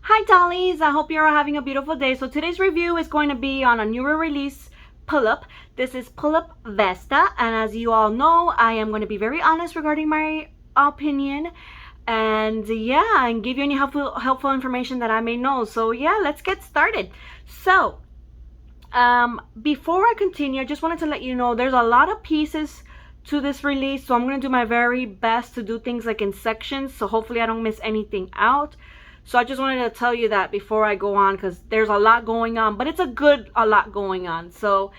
Hi dollies, I hope you're all having a beautiful day. So today's review is going to be on a newer release, Pullip. This is Pullip Vesta, and as you all know, I am going to be very honest regarding my opinion and and give you any helpful information that I may know. So yeah, let's get started. So before I continue, I just wanted to let you know there's a lot of pieces to this release, so I'm going to do my very best to do things like in sections, so hopefully I don't miss anything out. So I just wanted to tell you that before I go on, because there's a lot going on, but it's a lot going on. So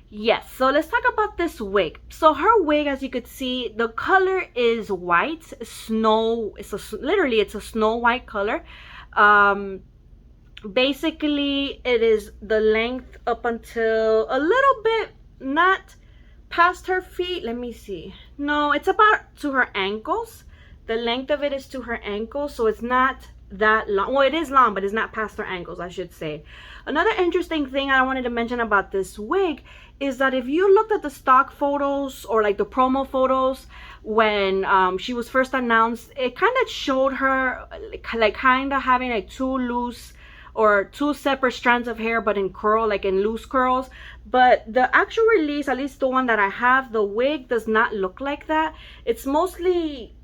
yes, so let's talk about this wig. So her wig, as you could see, the color is white snow. Literally it's a snow white color. Basically it is the length up until a little bit, not past her feet. Let me see. No, it's about to her ankles. The length of it is to her ankles, so it's not that long. Well, it is long, but it's not past her ankles, I should say. Another interesting thing I wanted to mention about this wig is that if you looked at the stock photos or like the promo photos when she was first announced, it kind of showed her like kind of having like two loose or two separate strands of hair, but in curl, like in loose curls. But the actual release, at least the one that I have, the wig does not look like that. It's mostly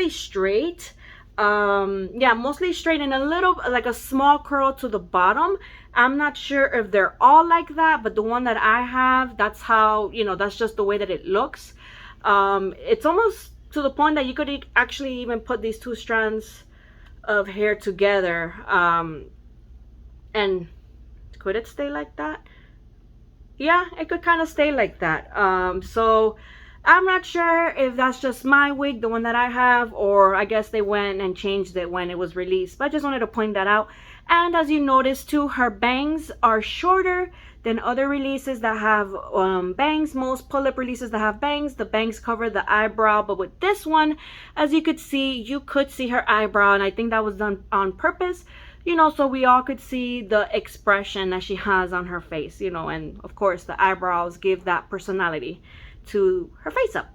straight. Yeah, mostly straight and a little like a small curl to the bottom. I'm not sure if they're all like that, but the one that I have, that's how, that's just the way that it looks. It's almost to the point that you could actually even put these two strands of hair together. And could it stay like that? Yeah, it could kind of stay like that. So I'm not sure if that's just my wig, the one that I have, or I guess they went and changed it when it was released. But I just wanted to point that out. And as you notice too, her bangs are shorter than other releases that have bangs. Most pull-up releases that have bangs, the bangs cover the eyebrow. But with this one, as you could see, you could see her eyebrow. And I think that was done on purpose, so we all could see the expression that she has on her face, and of course the eyebrows give that personality to her face up.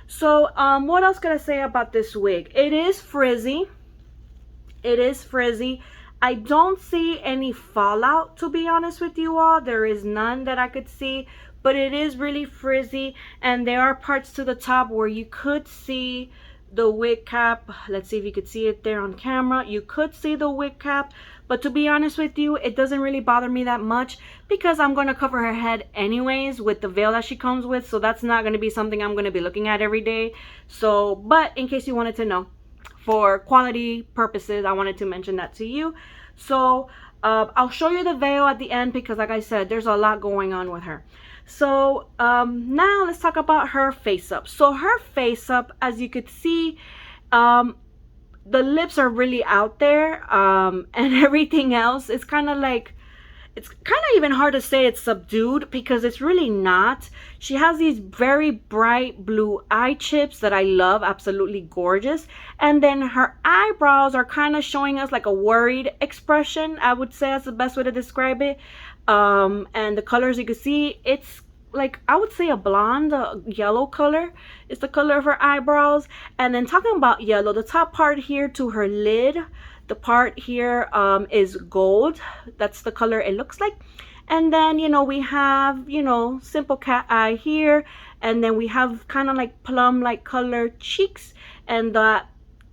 So what else could I say about this wig? It is frizzy. I don't see any fallout, to be honest with you all. There is none that I could see, but it is really frizzy, and there are parts to the top where you could see the wig cap. Let's see if you could see it there on camera. You could see the wig cap, but to be honest with you, it doesn't really bother me that much because I'm going to cover her head anyways with the veil that she comes with, so that's not going to be something I'm going to be looking at every day. So, but in case you wanted to know, for quality purposes, I wanted to mention that to you. So I'll show you the veil at the end because, like I said, there's a lot going on with her. So now let's talk about her face up. So her face up, as you could see, the lips are really out there, and everything else is kind of like, it's kind of even hard to say it's subdued because it's really not. She has these very bright blue eye chips that I love, absolutely gorgeous. And then her eyebrows are kind of showing us like a worried expression, I would say that's the best way to describe it. And the colors you can see, it's like, I would say a blonde, a yellow color is the color of her eyebrows. And then talking about yellow, the top part here to her lid, the part here is gold. That's the color it looks like. And then we have simple cat eye here, and then we have kind of like plum like color cheeks and that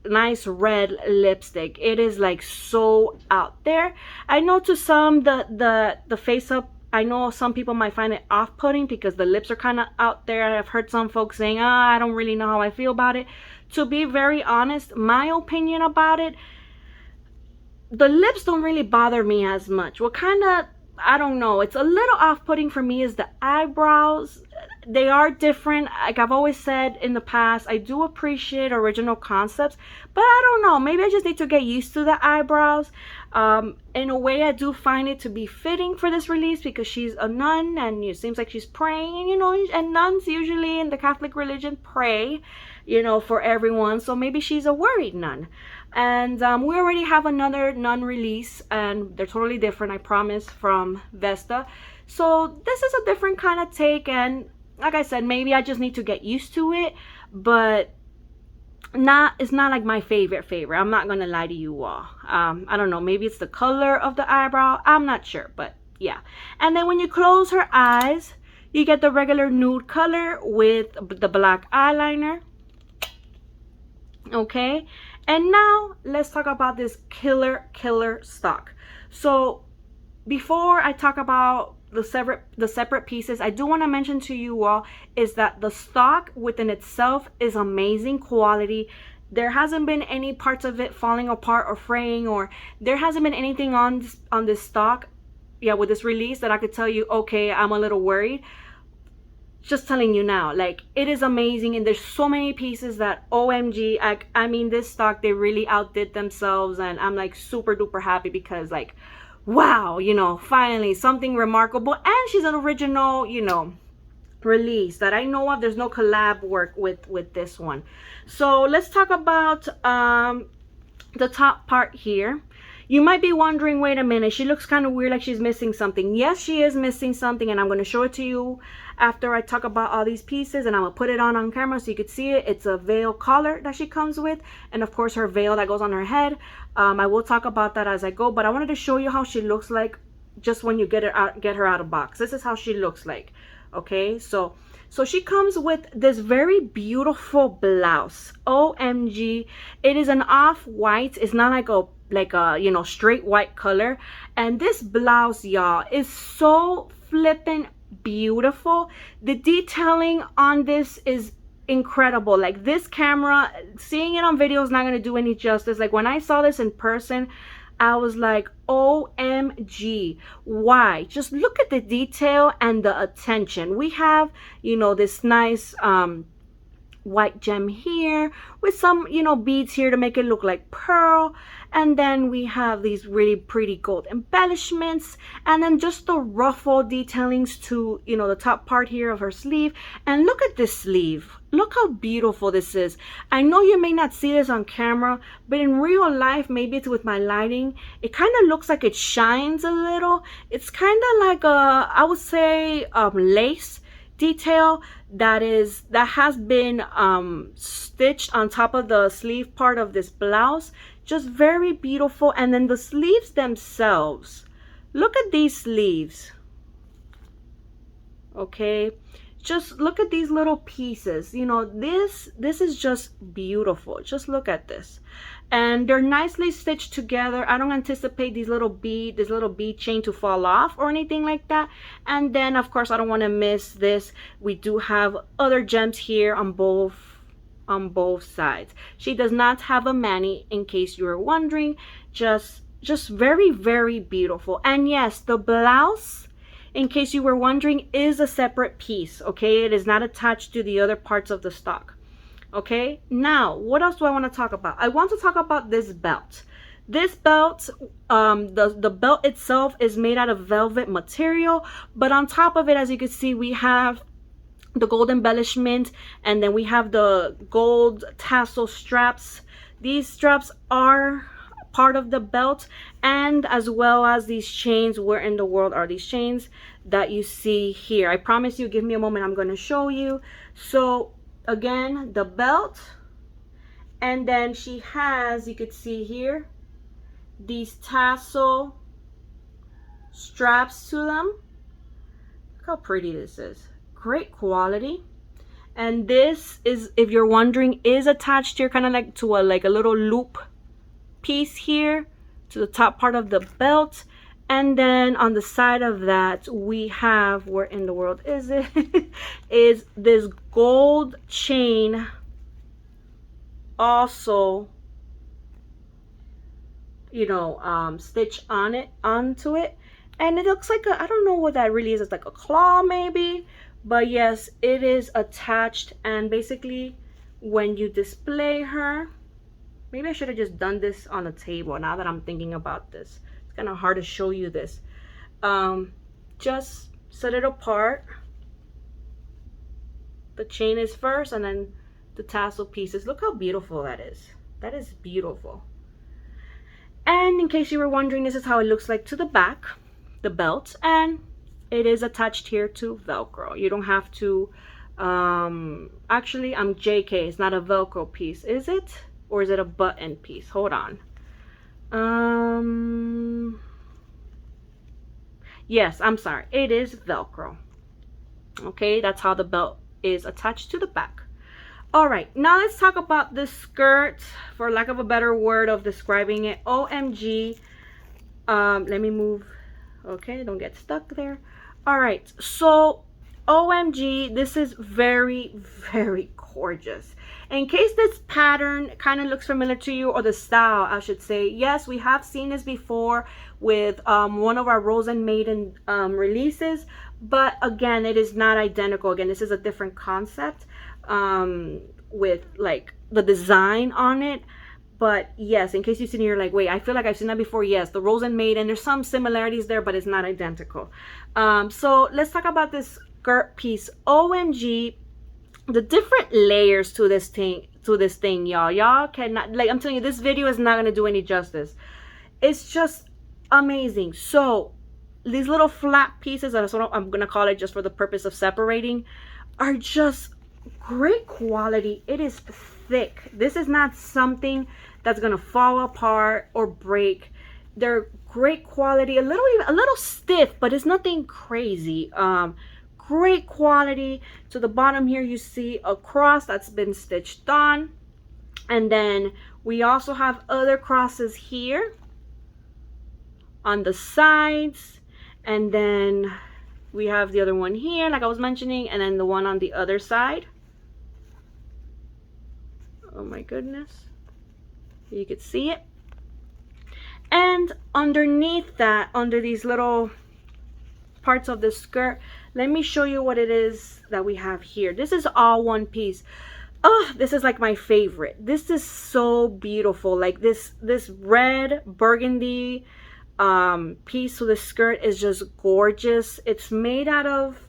nice red lipstick. It is like so out there. I know to some the face up, I know some people might find it off-putting because the lips are kind of out there. I've heard some folks saying, I don't really know how I feel about it. To be very honest, my opinion about it, the lips don't really bother me as much. What kind of, I don't know, it's a little off-putting for me is the eyebrows. They are different. Like I've always said in the past, I do appreciate original concepts, but I don't know, maybe I just need to get used to the eyebrows. In a way, I do find it to be fitting for this release because she's a nun and it seems like she's praying, and nuns usually in the Catholic religion pray, for everyone. So maybe she's a worried nun. And we already have another nun release, and they're totally different, I promise, from Vesta. So this is a different kind of take, and like I said, maybe I just need to get used to it. But it's not like my favorite. I'm not gonna lie to you all. I don't know, maybe it's the color of the eyebrow, I'm not sure, but yeah. And then when you close her eyes, you get the regular nude color with the black eyeliner. Okay, and now let's talk about this killer stock. So before I talk about the separate pieces, I do want to mention to you all is that the stock within itself is amazing quality. There hasn't been any parts of it falling apart or fraying, or there hasn't been anything on this stock, yeah, with this release that I could tell you, okay, I'm a little worried. Just telling you now, like, it is amazing, and there's so many pieces that OMG, I mean, this stock, they really outdid themselves, and I'm like super duper happy because, like, wow, you know, finally something remarkable. And she's an original, you know, release that I know of. There's no collab work with this one. So let's talk about the top part here. You might be wondering, wait a minute, she looks kind of weird, like she's missing something. Yes, she is missing something, and I'm going to show it to you after I talk about all these pieces, and I'm going to put it on camera so you could see it. It's a veil collar that she comes with, and of course her veil that goes on her head. I will talk about that as I go, but I wanted to show you how she looks like just when you get her out of box. This is how she looks like. Okay, so she comes with this very beautiful blouse. OMG, it is an off-white. It's not like a you know, straight white color. And this blouse, y'all, is so flippin' beautiful. The detailing on this is incredible. Like, this camera, seeing it on video is not going to do any justice. Like, when I saw this in person, I was like, OMG. Why? Just look at the detail and the attention. We have, you know, this nice white gem here with some, you know, beads here to make it look like pearl. And then we have these really pretty gold embellishments, and then just the ruffle detailings to, you know, the top part here of her sleeve. And look at this sleeve. Look how beautiful this is. I know you may not see this on camera, but in real life, maybe it's with my lighting, it kind of looks like it shines a little. It's kind of like a, I would say, lace detail that has been stitched on top of the sleeve part of this blouse. Just very beautiful. And then the sleeves themselves, look at these sleeves. Okay, just look at these little pieces. You know, this is just beautiful. Just look at this. And they're nicely stitched together. I don't anticipate this little bead chain to fall off or anything like that. And then of course I don't want to miss this. We do have other gems here on both sides. She does not have a mani, in case you were wondering. Just very, very beautiful. And yes, the blouse, in case you were wondering, is a separate piece. Okay, it is not attached to the other parts of the stock. Okay, now what else do I want to talk about? I want to talk about this belt. This belt, the belt itself is made out of velvet material, but on top of it, as you can see, we have the gold embellishment, and then we have the gold tassel straps. These straps are part of the belt, and as well as these chains. Where in the world are these chains that you see here? I promise you, give me a moment, I'm going to show you. So again, the belt, and then she has, you could see here, these tassel straps to them. Look how pretty this is. Great quality. And this is, if you're wondering, is attached here kind of like to a little loop piece here to the top part of the belt. And then on the side of that, we have, where in the world is it? Is this gold chain also, you know, stitched onto it. And it looks like I don't know what that really is. It's like a claw maybe. But yes, it is attached. And basically, when you display her, maybe I should have just done this on a table now that I'm thinking about this. It's kind of hard to show you this. Just set it apart. The chain is first, and then the tassel pieces. Look how beautiful that is. That is beautiful. And in case you were wondering, this is how it looks like to the back, the belt. And it is attached here to Velcro. You don't have to Actually, I'm JK. It's not a Velcro piece, is it? Or is it a button piece? Hold on. Yes, I'm sorry. It is Velcro. Okay, that's how the belt is attached to the back. All right, now let's talk about this skirt, for lack of a better word of describing it. OMG. Let me move. Okay, don't get stuck there. All right, so OMG, this is very, very gorgeous. In case this pattern kind of looks familiar to you, or the style, I should say, yes, we have seen this before with one of our Rose and Maiden releases, but again, it is not identical. Again, this is a different concept with like the design on it. But yes, in case you've seen it, you're like, wait, I feel like I've seen that before. Yes, the Rose and Maiden, there's some similarities there, but it's not identical. So let's talk about this skirt piece. OMG, the different layers to this thing, y'all cannot, like, I'm telling you, this video is not going to do any justice. It's just amazing. So these little flat pieces, that's what I'm going to call it just for the purpose of separating, are just great quality. It is thick. This is not something that's gonna fall apart or break. They're great quality, a little stiff, but it's nothing crazy. Great quality. To the bottom here, you see a cross that's been stitched on, and then we also have other crosses here on the sides, and then we have the other one here, like I was mentioning, and then the one on the other side. Oh my goodness, you could see it. And underneath that, under these little parts of the skirt, let me show you what it is that we have here. This is all one piece. Oh, this is like my favorite. This is so beautiful. Like this red burgundy piece to the skirt is just gorgeous. It's made out of,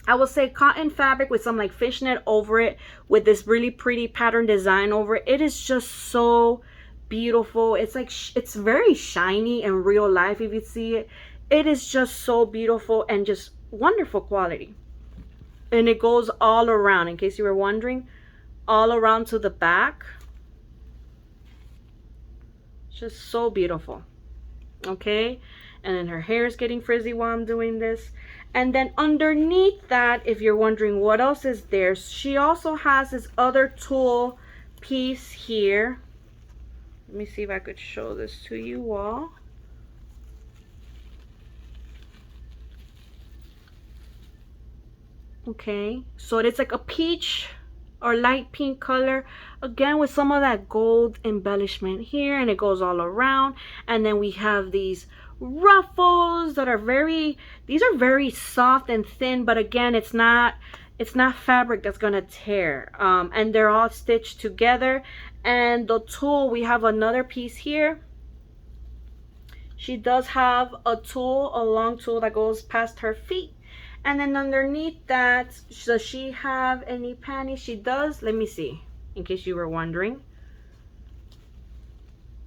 I will say, cotton fabric with some like fishnet over it, with this really pretty pattern design over it. It is just so beautiful. It's like it's very shiny in real life if you see it. It is just so beautiful and just wonderful quality. And it goes all around, in case you were wondering, all around to the back. Just so beautiful. Okay, and then her hair is getting frizzy while I'm doing this. And then underneath that, if you're wondering what else is there, she also has this other tulle piece here. Let me see if I could show this to you all. Okay, so it's like a peach or light pink color, again with some of that gold embellishment here, and it goes all around. And then we have these ruffles that are these are very soft and thin, but again, it's not fabric that's gonna tear. And they're all stitched together. And the tulle, we have another piece here. She does have a tulle, a long tulle that goes past her feet. And then underneath that, does she have any panties? She does. Let me see, in case you were wondering.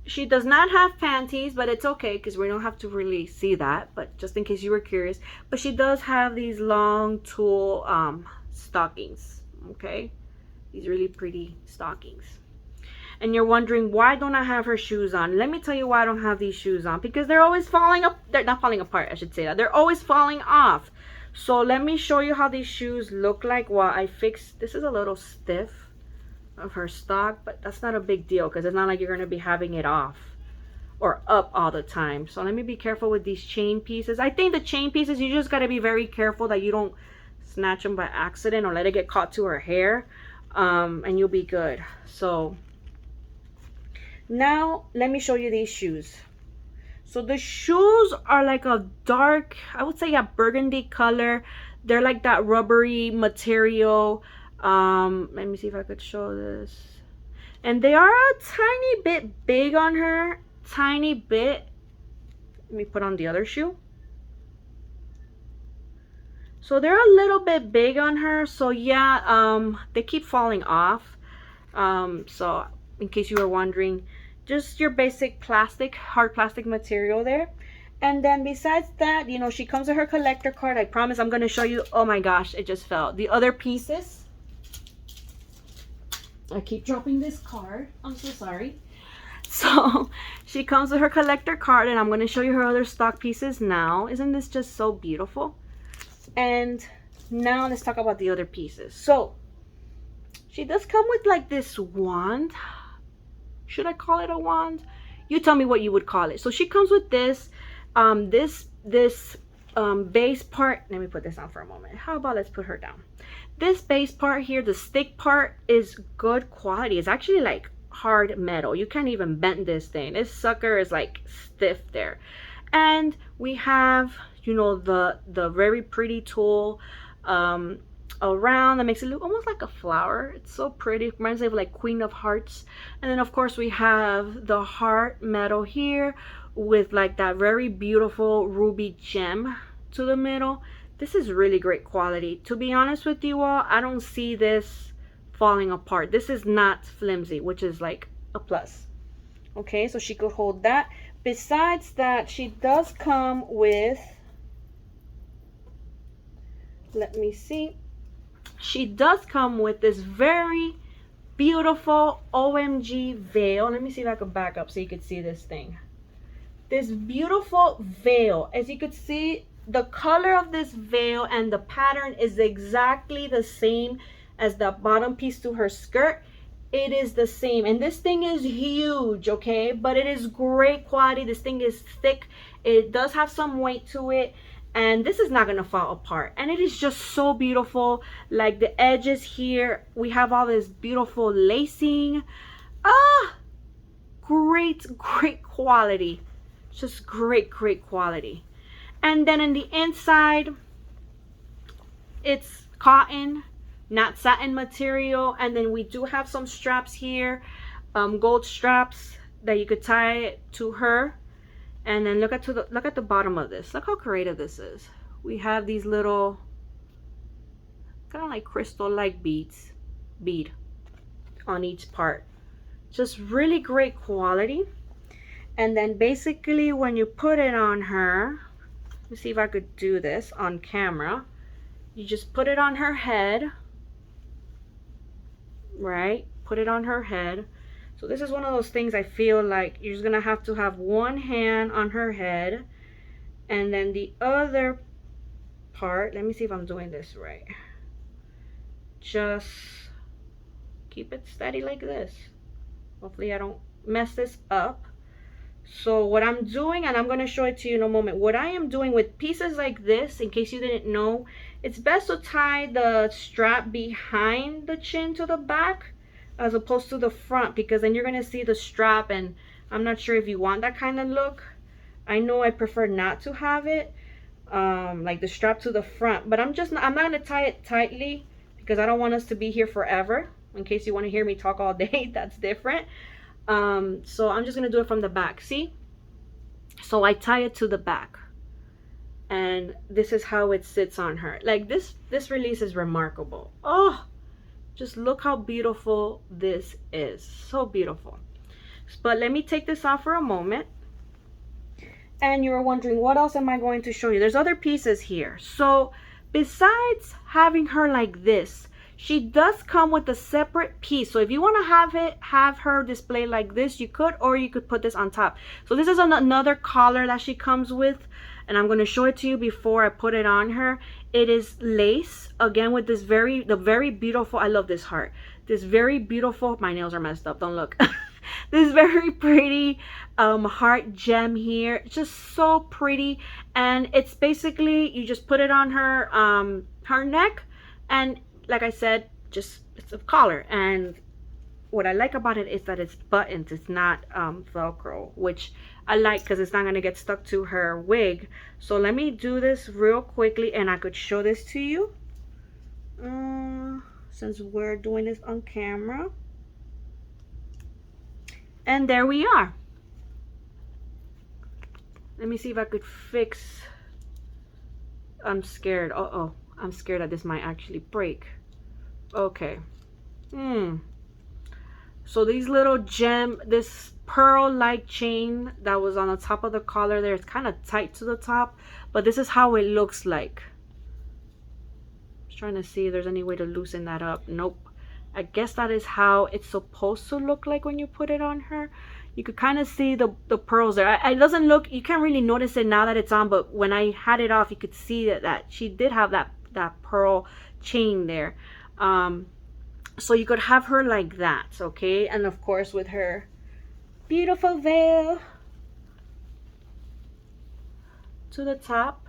She does not have panties, but it's okay because we don't have to really see that, but just in case you were curious. But she does have these long tulle stockings. Okay, these really pretty stockings. And you're wondering, why don't I have her shoes on? Let me tell you why I don't have these shoes on. Because they're always falling up. They're not falling apart, I should say that. They're always falling off. So let me show you how these shoes look like while I fix. This is a little stiff of her stock, but that's not a big deal because it's not like you're going to be having it off or up all the time. So let me be careful with these chain pieces. I think the chain pieces, you just got to be very careful that you don't snatch them by accident or let it get caught to her hair, and you'll be good. So now let me show you these shoes. So the shoes are like a dark, I would say a burgundy color. They're like that rubbery material. Let me see if I could show this. And they are a tiny bit big on her. Tiny bit. Let me put on the other shoe. So they're a little bit big on her. So yeah, they keep falling off. So in case you were wondering, just your basic plastic, hard plastic material there. And then besides that, you know, she comes with her collector card. I promise I'm going to show you. Oh my gosh, it just fell. The other pieces. I keep dropping this card. I'm so sorry. So she comes with her collector card, and I'm going to show you her other stock pieces now. Isn't this just so beautiful? And now let's talk about the other pieces. So she does come with like this wand. Should I call it a wand? You tell me what you would call it. So she comes with this base part. Let me put this on for a moment. How about let's put her down. This base part here, the stick part, is good quality. It's actually like hard metal. You can't even bend this thing. This sucker is like stiff there. And we have, you know, the very pretty tool around that makes it look almost like a flower. It's so pretty. It reminds me of like Queen of Hearts. And then of course we have the heart metal here with like that very beautiful ruby gem to the middle. This is really great quality. To be honest with you all, I don't see this falling apart. This is not flimsy, which is like a plus. Okay, so she could hold that. Besides that, she does come with, let me see, she does come with this very beautiful OMG veil. Let me see if I can back up so you can see this thing. This beautiful veil. As you can see, the color of this veil and the pattern is exactly the same as the bottom piece to her skirt. It is the same, and this thing is huge, okay, but it is great quality. This thing is thick. It does have some weight to it, and this is not gonna fall apart, and it is just so beautiful. Like the edges here, we have all this beautiful lacing. Great quality. Just great quality. And then in the inside, it's cotton, not satin material. And then we do have some straps here, gold straps that you could tie to her. And then look at the bottom of this. Look how creative this is. We have these little kind of like crystal like bead on each part. Just really great quality. And then basically when you put it on her, let me see if I could do this on camera. You just put it on her head, right? Put it on her head. So this is one of those things I feel like you're just gonna have to have one hand on her head, and then the other part, let me see if I'm doing this right. Just keep it steady like this. Hopefully I don't mess this up. So what I'm doing, and I'm going to show it to you in a moment, what I am doing with pieces like this, in case you didn't know, it's best to tie the strap behind the chin to the back as opposed to the front, because then you're going to see the strap, and I'm not sure if you want that kind of look. I know I prefer not to have it like the strap to the front, but I'm not going to tie it tightly because I don't want us to be here forever. In case you want to hear me talk all day, that's different. So I'm just gonna do it from the back. See, so I tie it to the back, and this is how it sits on her. Like this release is remarkable. Oh, just look how beautiful this is. So beautiful. But let me take this off for a moment. And you're wondering, what else am I going to show you? There's other pieces here. So besides having her like this, she does come with a separate piece. So if you want to have her display like this, you could, or you could put this on top. So this is another collar that she comes with, and I'm going to show it to you before I put it on her. It is lace, again, with this very beautiful, I love this heart. This very beautiful, my nails are messed up, don't look. This very pretty heart gem here. It's just so pretty, and it's basically, you just put it on her her neck, and like I said, just it's a collar. And what I like about it is that it's buttons, it's not Velcro, which I like because it's not going to get stuck to her wig. So let me do this real quickly, and I could show this to you since we're doing this on camera. And there we are. Let me see if I could fix. I'm scared. Uh-oh. I'm scared that this might actually break. Okay. So these little this pearl-like chain that was on the top of the collar there. It's kind of tight to the top, but this is how it looks like. Just trying to see if there's any way to loosen that up. Nope. I guess that is how it's supposed to look like when you put it on her. You could kind of see the pearls there. It doesn't look, you can't really notice it now that it's on, but when I had it off, you could see that she did have that pearl chain there. So you could have her like that, okay? And of course with her beautiful veil to the top.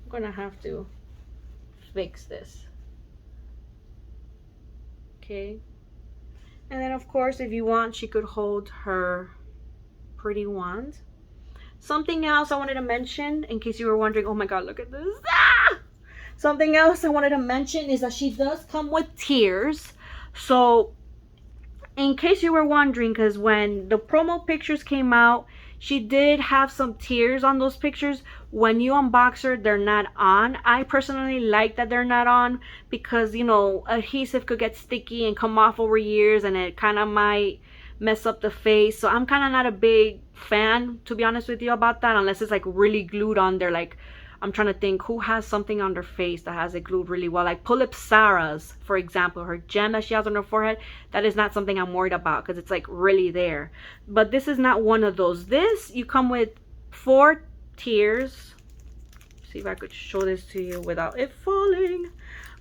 I'm gonna have to fix this, okay? And then of course, if you want, she could hold her pretty wand. Something else I wanted to mention, in case you were wondering, oh my god, look at this. Ah! Something else I wanted to mention is that she does come with tiers. So in case you were wondering, because when the promo pictures came out, she did have some tiers on those pictures. When you unbox her, they're not on. I personally like that they're not on because, you know, adhesive could get sticky and come off over years, and it kind of might mess up the face. So I'm kind of not a big fan, to be honest with you, about that, unless it's like really glued on there. Like, I'm trying to think who has something on their face that has it glued really well. Like Pullip Sarah's, for example, her gem that she has on her forehead, that is not something I'm worried about because it's like really there. But this is not one of those. This, you come with 4 tiers. See if I could show this to you without it falling.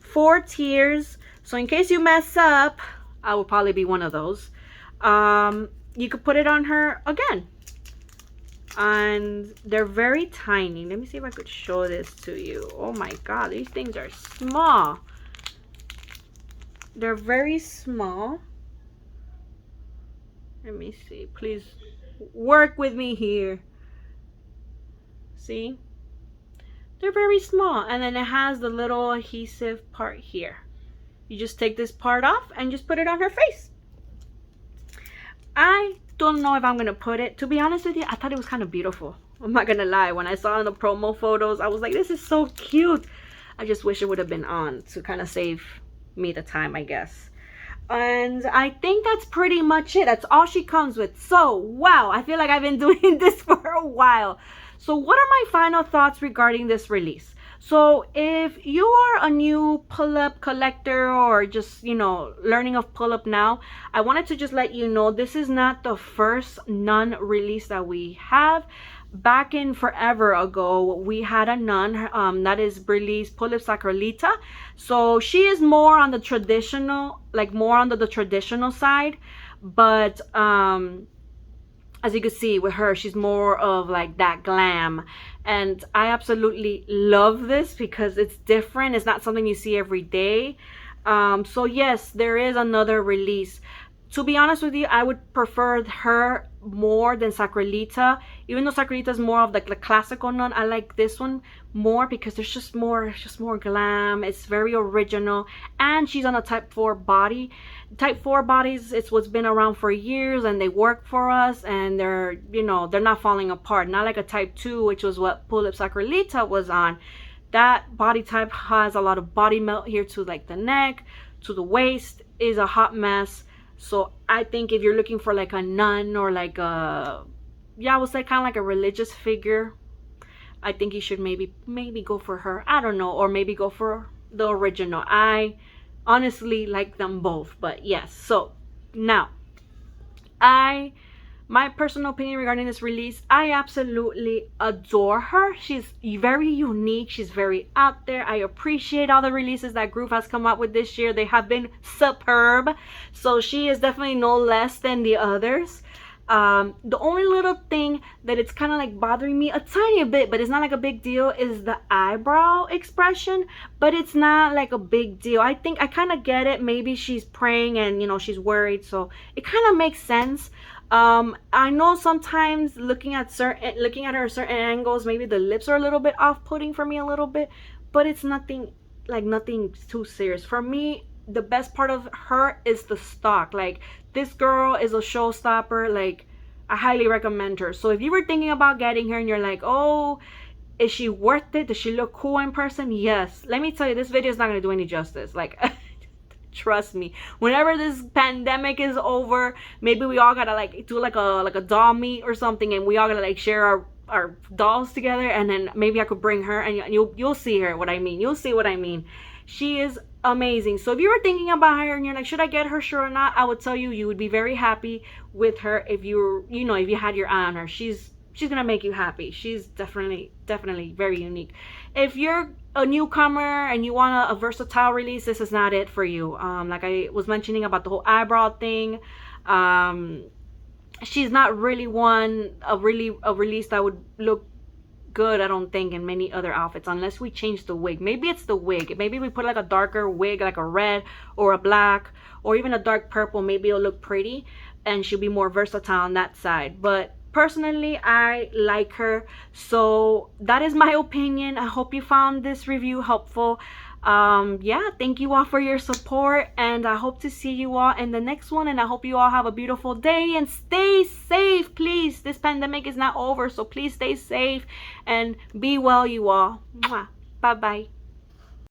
4 tiers. So in case you mess up, I will probably be one of those. You could put it on her again. And they're very tiny. Let me see if I could show this to you. Oh my god, these things are small. They're very small. Let me see. Please work with me here. See? They're very small. And then it has the little adhesive part here. You just take this part off and just put it on her face. I don't know if I'm gonna put it. To be honest with you, I thought it was kind of beautiful. I'm not gonna lie. When I saw in the promo photos, I was like, this is so cute. I just wish it would have been on to kind of save me the time, I guess. And I think that's pretty much it. That's all she comes with. So, wow, I feel like I've been doing this for a while. So what are my final thoughts regarding this release? So if you are a new pull-up collector or just, you know, learning of pull-up now, I wanted to just let you know this is not the first nun release that we have. Back in forever ago, we had a nun that is released Pullip Sacralita. So she is more on the traditional, like more on the traditional side. But as you can see with her, she's more of like that glam. And I absolutely love this because it's different. It's not something you see every day. So yes, there is another release. To be honest with you, I would prefer her more than Sacralita. Even though Sacralita is more of like the classical nun, I like this one more because there's just more glam. It's very original, and she's on a type 4 body. Type 4 bodies, it's what's been around for years, and they work for us, and they're, you know, they're not falling apart. Not like a type 2, which was what Pullip Sacralita was on. That body type has a lot of body melt here to like the neck, to the waist, is a hot mess. So I think if you're looking for like a nun or like a, yeah, I would say kind of like a religious figure, I think you should maybe go for her. I don't know, or maybe go for the original. I honestly like them both, but yes. So now, my personal opinion regarding this release, I absolutely adore her. She's very unique. She's very out there. I appreciate all the releases that Groove has come up with this year. They have been superb. So she is definitely no less than the others. The only little thing that it's kind of like bothering me a tiny bit, but it's not like a big deal, is the eyebrow expression. But it's not like a big deal. I think I kind of get it. Maybe she's praying and, you know, she's worried. So it kind of makes sense. I know sometimes looking at her at certain angles, maybe the lips are a little bit off-putting for me a little bit, but it's nothing too serious. For me, the best part of her is the stock. Like, this girl is a showstopper. Like, I highly recommend her. So if you were thinking about getting her and you're like, oh, is she worth it? Does she look cool in person? Yes. Let me tell you, this video is not going to do any justice. Like, Trust me. Whenever this pandemic is over, maybe we all gotta like do like a doll meet or something, and we all gotta like share our dolls together, and then maybe I could bring her, and you'll see her what I mean. You'll see what I mean. She is amazing. So if you were thinking about her and you're like, should I get her sure or not? I would tell you, you would be very happy with her if if you had your eye on her. She's gonna make you happy. She's definitely very unique. If you're a newcomer and you want a versatile release, this is not it for you. Like I was mentioning about the whole eyebrow thing, she's not really a release that would look good, I don't think, in many other outfits, unless we change the wig. Maybe it's the wig. Maybe we put like a darker wig, like a red or a black or even a dark purple. Maybe it'll look pretty and she'll be more versatile on that side. But personally, I like her. So that is my opinion. I hope you found this review helpful. Yeah, thank you all for your support, and I hope to see you all in the next one, and I hope you all have a beautiful day and stay safe, please. This pandemic is not over, so please stay safe and be well, you all. Bye bye.